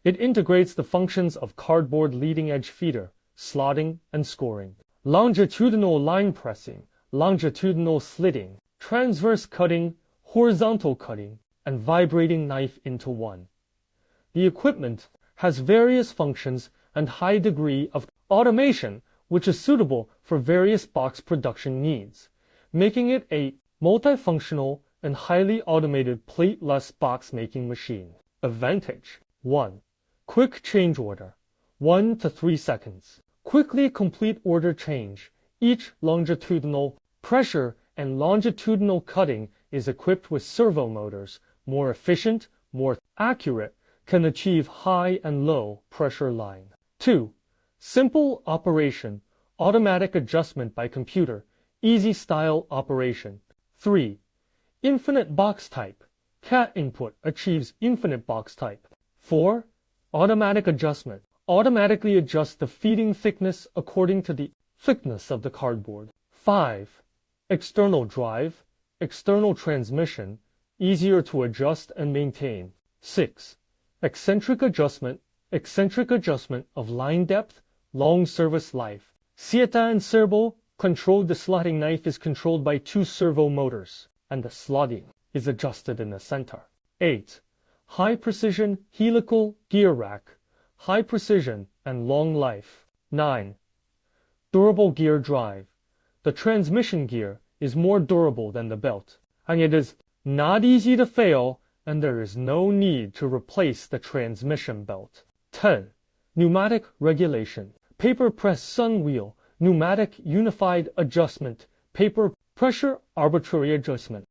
It integrates the functions of cardboard leading-edge feeder, slotting, and scoring, longitudinal line pressing, longitudinal slitting, transverse cutting, horizontal cutting, and vibrating knife into one. The equipment has various functions and high degree of automation, which is suitable for various box production needs, making it a multifunctional and highly automated plateless box making machine. Advantage 1. Quick change order, 1 to 3 seconds. Quickly complete order change. Each longitudinal pressure and longitudinal cutting is equipped with servo motors, more efficient, more accurate, can achieve high and low pressure line. 2. Simple operation, automatic adjustment by computer, easy style operation. 3. Infinite box type, CAT input achieves infinite box type. 4. Automatic adjustment, automatically adjusts the feeding thickness according to the thickness of the cardboard. 5. External drive, external transmission, easier to adjust and maintain. 6. Eccentric adjustment of line depth, long service life. Sieta and servo controlled. The slotting knife is controlled by 2 servo motors, and the slotting is adjusted in the center. 8. High precision helical gear rack, high precision and long life. 9. Durable gear drive. The transmission gear is more durable than the belt, and it is not easy to fail, and there is no need to replace the transmission belt. 10. Pneumatic regulation. Paper press sun wheel, pneumatic unified adjustment, paper pressure arbitrary adjustment.